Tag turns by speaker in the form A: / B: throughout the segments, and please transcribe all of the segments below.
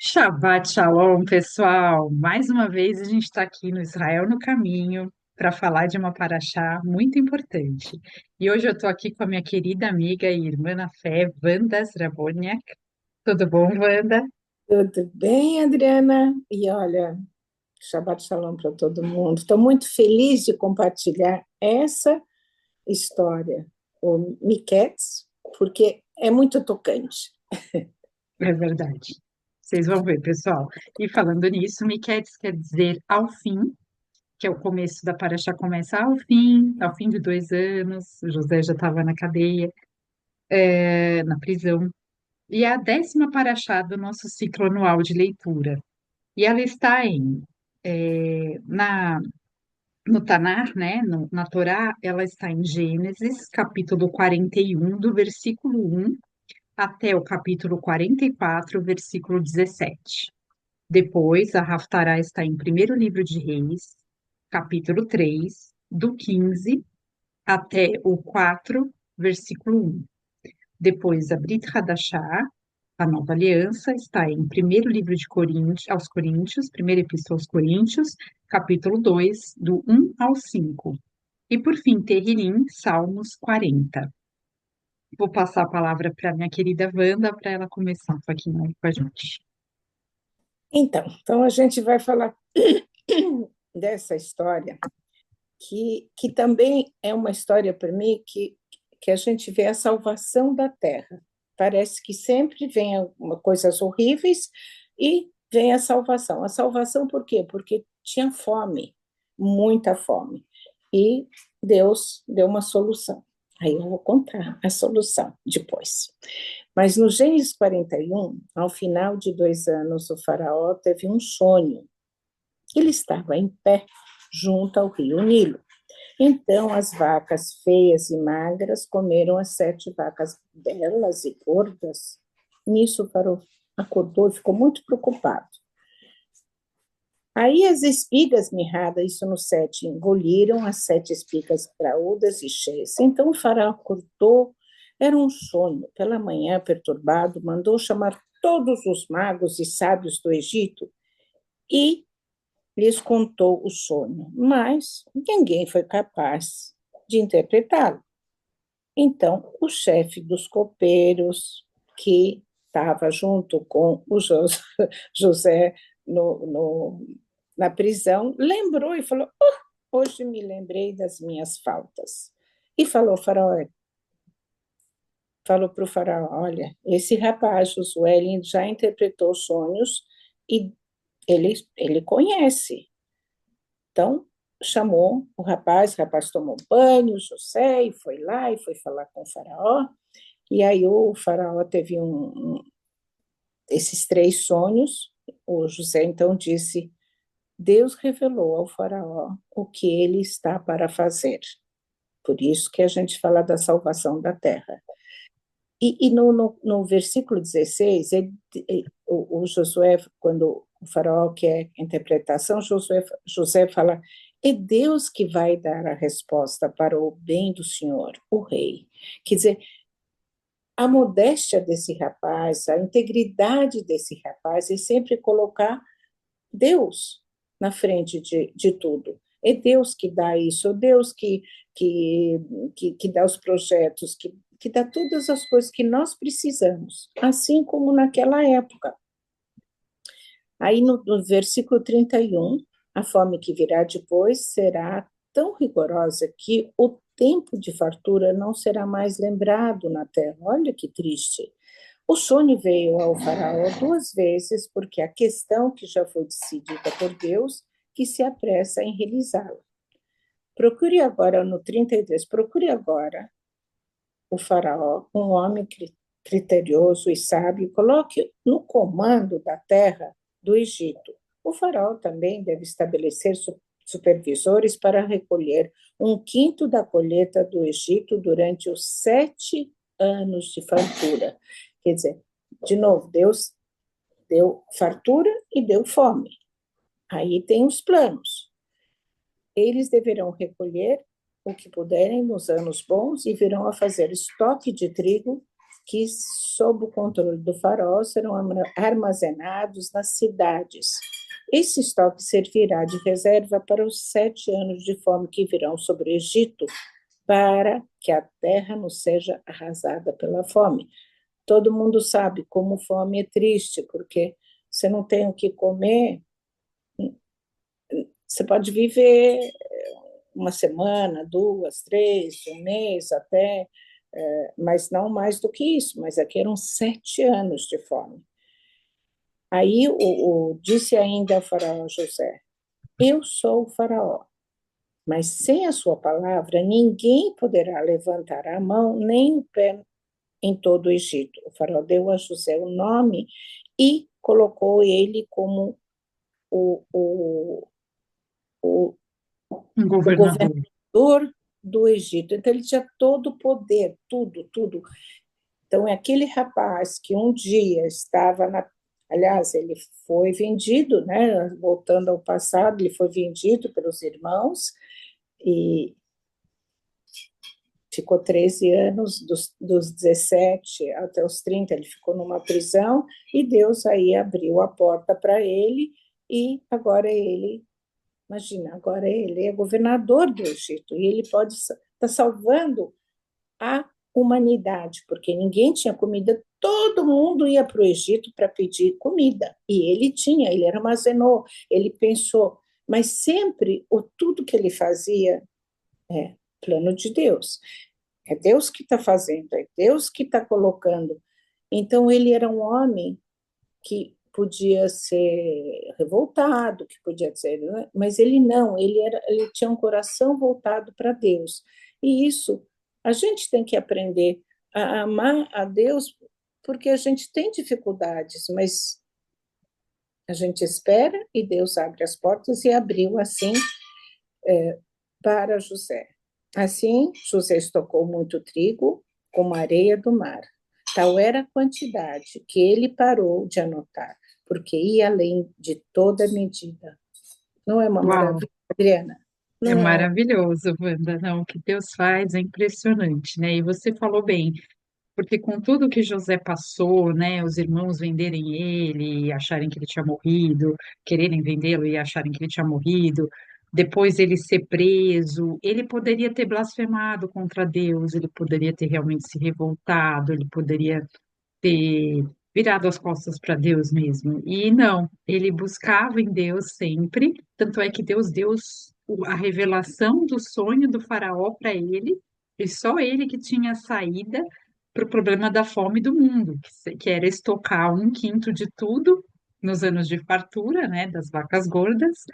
A: Shabbat Shalom, pessoal! Mais uma vez a gente está aqui no Israel no Caminho para falar de uma paraxá muito importante. E hoje eu estou aqui com a minha querida amiga e irmã na fé, Wanda Zraboniak. Tudo bom, Wanda?
B: Tudo bem, Adriana? E olha, Shabbat Shalom para todo mundo. Estou muito feliz de compartilhar essa história, o Miquetes, porque é muito tocante.
A: É verdade. Vocês vão ver, pessoal. E falando nisso, Miquetes quer dizer ao fim, que é o começo da paraxá, começa ao fim de 2 anos. O José já estava na cadeia, na prisão. E é a 10ª paraxá do nosso ciclo anual de leitura. E ela está na, no Tanar, né, na Torá, ela está em Gênesis, capítulo 41, do versículo 1 até o capítulo 44, versículo 17. Depois, a Haftará está em primeiro livro de Reis, capítulo 3, do 15 até o 4, versículo 1. Depois, a Brit Hadashah, a Nova Aliança, está em primeiro livro de Coríntios, aos Coríntios, primeira epístola aos Coríntios, capítulo 2, do 1 ao 5. E por fim, Terrilim, Salmos 40. Vou passar a palavra para minha querida Wanda para ela começar um pouquinho aí com a gente.
B: Então a gente vai falar dessa história, que também é uma história para mim que a gente vê a salvação da terra. Parece que sempre vem coisas horríveis e vem a salvação. A salvação por quê? Porque tinha fome, muita fome. E Deus deu uma solução. Aí eu vou contar a solução depois. Mas no Gênesis 41, ao final de 2 anos, o faraó teve um sonho. Ele estava em pé junto ao rio Nilo. Então as vacas feias e magras comeram as 7 vacas belas e gordas. Nisso o faraó acordou e ficou muito preocupado. Aí as espigas mirradas, isso no 7, engoliram as 7 espigas graúdas e cheias. Então o faraó acordou, era um sonho. Pela manhã, perturbado, mandou chamar todos os magos e sábios do Egito e lhes contou o sonho, mas ninguém foi capaz de interpretá-lo. Então, o chefe dos copeiros, que estava junto com o José no, na prisão, lembrou e falou: hoje me lembrei das minhas faltas. E falou para o faraó: olha, esse rapaz, Josué, ele já interpretou sonhos e ele conhece. Então, chamou o rapaz tomou banho, José, e foi lá e foi falar com o faraó. E aí o faraó teve esses 3 sonhos. O José então disse: Deus revelou ao faraó o que ele está para fazer. Por isso que a gente fala da salvação da terra. E no versículo 16, o Josué, quando o faraó quer interpretação, José fala: é Deus que vai dar a resposta para o bem do Senhor, o rei. Quer dizer, a modéstia desse rapaz, a integridade desse rapaz é sempre colocar Deus na frente de tudo. É Deus que dá isso, é Deus que, que dá os projetos, que dá todas as coisas que nós precisamos, assim como naquela época. Aí no versículo 31, a fome que virá depois será tão rigorosa que o tempo de fartura não será mais lembrado na terra. Olha que triste. O sonho veio ao faraó 2 vezes, porque a questão que já foi decidida por Deus, que se apressa em realizá-la. Procure agora, no 33, procure agora o faraó, um homem criterioso e sábio, coloque no comando da terra do Egito. O faraó também deve estabelecer supervisores para recolher 1/5 da colheita do Egito durante os 7 anos de fartura. Quer dizer, de novo, Deus deu fartura e deu fome. Aí tem os planos. Eles deverão recolher o que puderem nos anos bons e virão a fazer estoque de trigo que, sob o controle do faraó, serão armazenados nas cidades. Esse estoque servirá de reserva para os 7 anos de fome que virão sobre o Egito, para que a terra não seja arrasada pela fome. Todo mundo sabe como fome é triste, porque você não tem o que comer, você pode viver uma semana, duas, três, um mês até, mas não mais do que isso. Mas aqui eram 7 anos de fome. Aí disse ainda ao faraó José: Eu sou o faraó, mas sem a sua palavra ninguém poderá levantar a mão nem o pé em todo o Egito. O faraó deu a José o nome e colocou ele como o, o, o,
A: Um
B: o
A: governador.
B: governador do Egito. Então, ele tinha todo o poder, tudo, tudo. Então, é aquele rapaz que um dia estava na. Aliás, ele foi vendido, né? Voltando ao passado, ele foi vendido pelos irmãos e ficou 13 anos, dos 17 até os 30, ele ficou numa prisão, e Deus aí abriu a porta para ele, e agora ele, imagina, agora ele é governador do Egito, e ele pode estar salvando a humanidade, porque ninguém tinha comida, todo mundo ia para o Egito para pedir comida, e ele tinha, ele armazenou, ele pensou, mas sempre tudo que ele fazia é plano de Deus. É Deus que está fazendo, é Deus que está colocando. Então, ele era um homem que podia ser revoltado, que podia ser, né? Mas ele não, ele tinha um coração voltado para Deus. E isso a gente tem que aprender a amar a Deus, porque a gente tem dificuldades, mas a gente espera e Deus abre as portas, e abriu assim para José. Assim, José estocou muito trigo, como a areia do mar. Tal era a quantidade que ele parou de anotar, porque ia além de toda medida. Não é uma
A: Uau,
B: maravilha, Adriana?
A: é
B: Não é?
A: maravilhoso, Wanda. Não, o que Deus faz é impressionante, né? E você falou bem, porque com tudo que José passou, né, os irmãos venderem ele e acharem que ele tinha morrido, quererem vendê-lo e acharem que ele tinha morrido, depois ele ser preso, ele poderia ter blasfemado contra Deus, ele poderia ter realmente se revoltado, ele poderia ter virado as costas para Deus mesmo. E não, ele buscava em Deus sempre, tanto é que Deus deu a revelação do sonho do faraó para ele, e só ele que tinha a saída para o problema da fome do mundo, que era estocar 1/5 de tudo nos anos de fartura, né, das vacas gordas,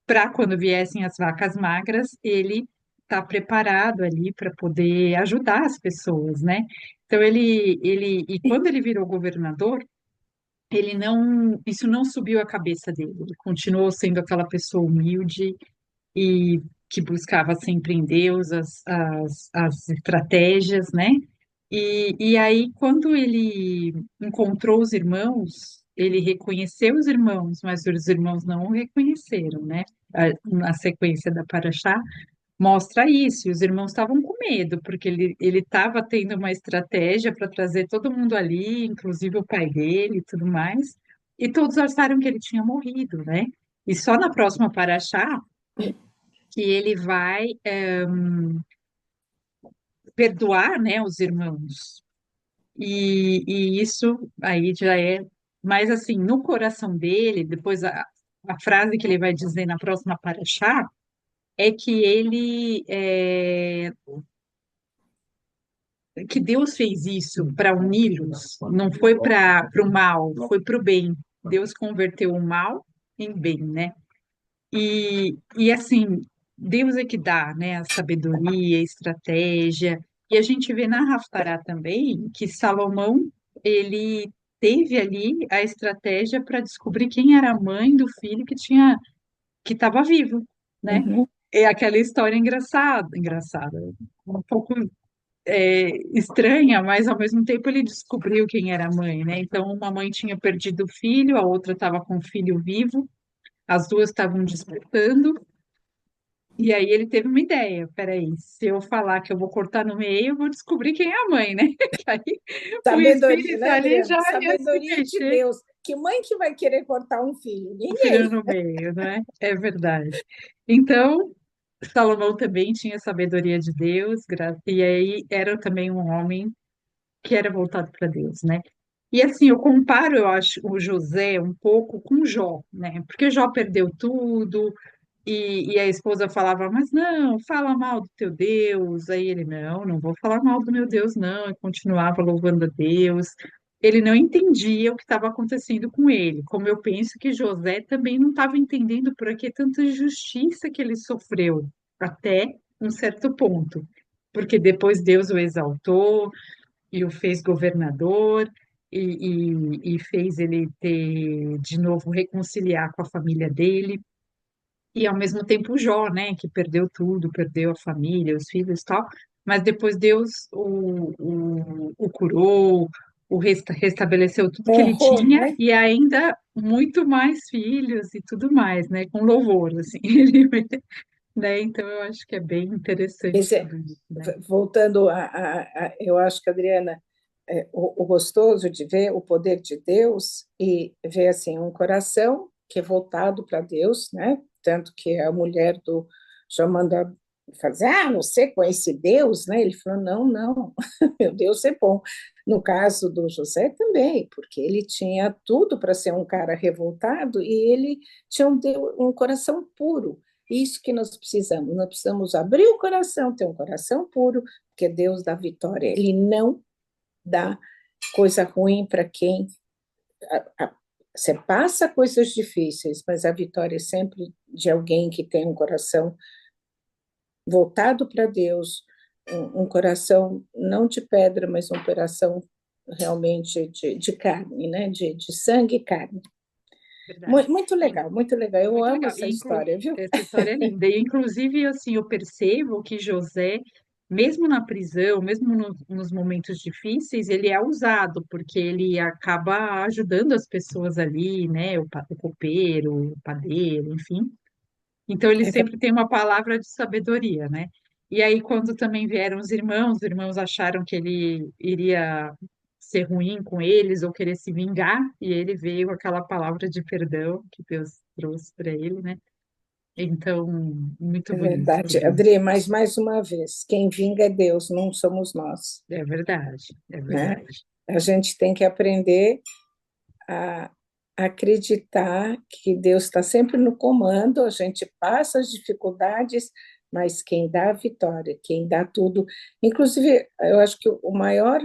A: para quando viessem as vacas magras, ele está preparado ali para poder ajudar as pessoas, né? Então e quando ele virou governador, ele não, isso não subiu a cabeça dele. Ele continuou sendo aquela pessoa humilde e que buscava sempre em Deus as estratégias, né? E aí, quando ele encontrou os irmãos, ele reconheceu os irmãos, mas os irmãos não o reconheceram, né? Na sequência da Paraxá, mostra isso. E os irmãos estavam com medo, porque ele estava tendo uma estratégia para trazer todo mundo ali, inclusive o pai dele e tudo mais, e todos acharam que ele tinha morrido, né? E só na próxima Paraxá que ele vai perdoar, né, os irmãos. E isso aí já é, mas assim, no coração dele, depois a frase que ele vai dizer na próxima paraxá é que que Deus fez isso para uni-los, não foi para o mal, foi para o bem. Deus converteu o mal em bem, né? E assim, Deus é que dá, né, a sabedoria, a estratégia. E a gente vê na Haftará também que Salomão, ele teve ali a estratégia para descobrir quem era a mãe do filho que estava vivo, né?
B: Uhum.
A: É aquela história engraçada, um pouco estranha, mas ao mesmo tempo ele descobriu quem era a mãe, né? Então, uma mãe tinha perdido o filho, a outra estava com o filho vivo, as duas estavam disputando. E aí ele teve uma ideia, peraí, se eu falar que eu vou cortar no meio, eu vou descobrir quem é a mãe, né? Que aí o
B: Sabedoria,
A: espírito
B: né,
A: ali já
B: Adriana?
A: ia se
B: Sabedoria de
A: mexer,
B: Deus. Que mãe que vai querer cortar um filho?
A: o filho
B: Ninguém.
A: no meio, né? É verdade. Então, Salomão também tinha sabedoria de Deus, e aí era também um homem que era voltado para Deus, né? E assim, eu comparo, eu acho, o José um pouco com Jó, né? Porque Jó perdeu tudo, e a esposa falava, mas não, fala mal do teu Deus. Aí ele, não, não vou falar mal do meu Deus, não. E continuava louvando a Deus. Ele não entendia o que estava acontecendo com ele. Como eu penso que José também não estava entendendo por que tanta injustiça que ele sofreu, até um certo ponto. Porque depois Deus o exaltou e o fez governador. E fez ele ter de novo reconciliar com a família dele. E ao mesmo tempo o Jó, né, que perdeu tudo, perdeu a família, os filhos e tal, mas depois Deus o curou, restabeleceu tudo que ele
B: Honrou,
A: tinha
B: né?
A: e ainda muito mais filhos e tudo mais, né, com louvor, assim, ele, né, então eu acho que é bem interessante
B: Esse é-
A: tudo isso, né?
B: Voltando eu acho que, Adriana, o gostoso de ver o poder de Deus e ver assim um coração que é voltado para Deus, né? Tanto que a mulher do João manda fazer, não sei, com esse Deus, né? Ele falou, não, não, meu Deus é bom. No caso do José também, porque ele tinha tudo para ser um cara revoltado e ele tinha um coração puro. Isso que nós precisamos abrir o coração, ter um coração puro, porque Deus dá vitória. Ele não dá coisa ruim para quem você passa coisas difíceis, mas a vitória é sempre de alguém que tem um coração voltado para Deus, um coração não de pedra, mas um coração realmente de carne, né? De sangue e carne.
A: Verdade.
B: Muito
A: E
B: legal, muito legal. Eu
A: muito
B: amo
A: legal.
B: essa história, viu?
A: Essa história é linda. E, inclusive, assim, eu percebo que José, mesmo na prisão, mesmo nos momentos difíceis, ele é usado, porque ele acaba ajudando as pessoas ali, né? O copeiro, o padeiro, enfim. Então, ele
B: É
A: sempre tem uma palavra de sabedoria, né? E aí, quando também vieram os irmãos acharam que ele iria ser ruim com eles ou querer se vingar, e ele veio com aquela palavra de perdão que Deus trouxe para ele, né? Então, muito
B: É
A: bonito
B: verdade.
A: tudo isso.
B: Adri, mas mais uma vez, quem vinga é Deus, não somos nós,
A: É verdade, é
B: né?
A: verdade.
B: A gente tem que aprender a acreditar que Deus está sempre no comando, a gente passa as dificuldades, mas quem dá a vitória, quem dá tudo. Inclusive, eu acho que o maior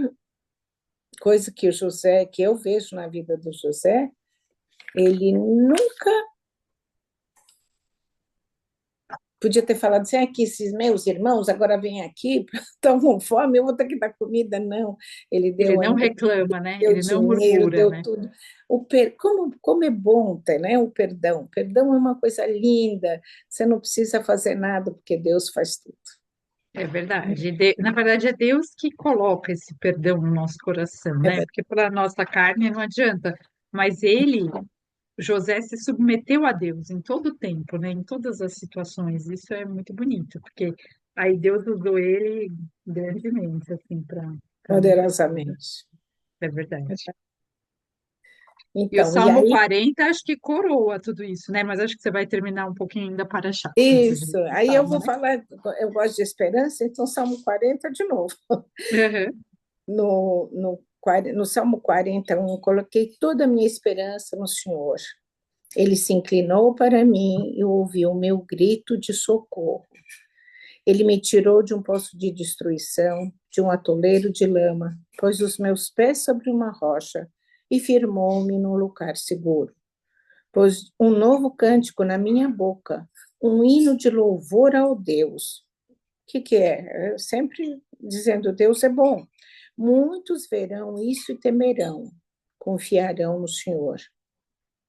B: coisa que o José, que eu vejo na vida do José, ele nunca podia ter falado assim, aqui, esses meus irmãos agora vêm aqui, estão com fome, eu vou ter que dar comida. Não, ele
A: Ele
B: deu
A: não
B: ainda,
A: reclama, né?
B: deu
A: Ele não
B: dinheiro,
A: murmura,
B: deu
A: né?
B: tudo. Como é bom ter, né, o perdão. Perdão é uma coisa linda, você não precisa fazer nada, porque Deus faz tudo.
A: É verdade. Na verdade, é Deus que coloca esse perdão no nosso coração,
B: É
A: né?
B: verdade.
A: Porque para a nossa carne não adianta. Mas ele, José, se submeteu a Deus em todo o tempo, né? Em todas as situações. Isso é muito bonito, porque aí Deus usou ele grandemente, assim, para muita coisa.
B: Poderosamente.
A: É verdade. E o
B: Então, e
A: Salmo
B: aí,
A: 40 acho que coroa tudo isso, né? Mas acho que você vai terminar um pouquinho ainda para achar antes de
B: isso,
A: ir pro
B: aí eu
A: Salmo,
B: vou
A: né?
B: falar, eu gosto de esperança, então Salmo 40 de novo.
A: Uhum.
B: No Salmo 41, coloquei toda a minha esperança no Senhor. Ele se inclinou para mim e ouviu o meu grito de socorro. Ele me tirou de um poço de destruição, de um atoleiro de lama, pôs os meus pés sobre uma rocha e firmou-me num lugar seguro. Pôs um novo cântico na minha boca, um hino de louvor ao Deus. O que é? Sempre dizendo Deus é bom. Muitos verão isso e temerão, confiarão no Senhor.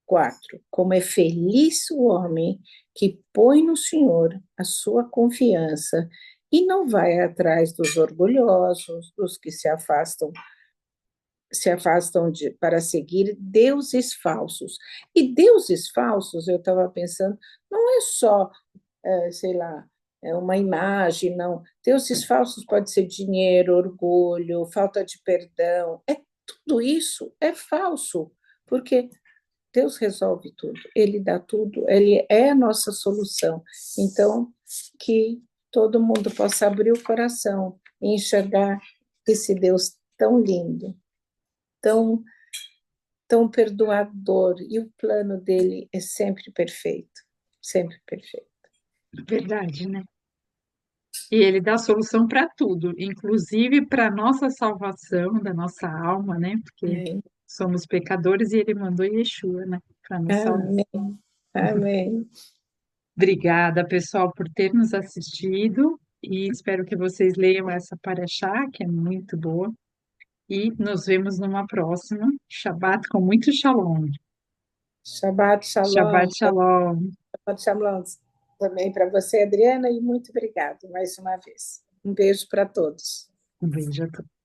B: 4. Como é feliz o homem que põe no Senhor a sua confiança e não vai atrás dos orgulhosos, dos que para seguir deuses falsos. E deuses falsos, eu estava pensando, não é só, sei lá, é uma imagem, não. Deuses falsos pode ser dinheiro, orgulho, falta de perdão. Tudo isso é falso, porque Deus resolve tudo, Ele dá tudo, Ele é a nossa solução. Então, que todo mundo possa abrir o coração e enxergar esse Deus tão lindo, tão, tão perdoador, e o plano dele é sempre perfeito, sempre perfeito.
A: Verdade, né? E ele dá solução para tudo, inclusive para nossa salvação da nossa alma, né? Porque
B: Amém.
A: somos pecadores e ele mandou Yeshua, né? Para nos salvar.
B: Amém. Amém.
A: Obrigada, pessoal, por ter nos assistido e espero que vocês leiam essa paraxá, que é muito boa. E nos vemos numa próxima. Shabbat com muito shalom.
B: Shabbat
A: Shabbat
B: shalom.
A: shalom.
B: Shabbat shalom também para você, Adriana, e muito obrigado mais uma vez. Um beijo para todos.
A: Um beijo a todos.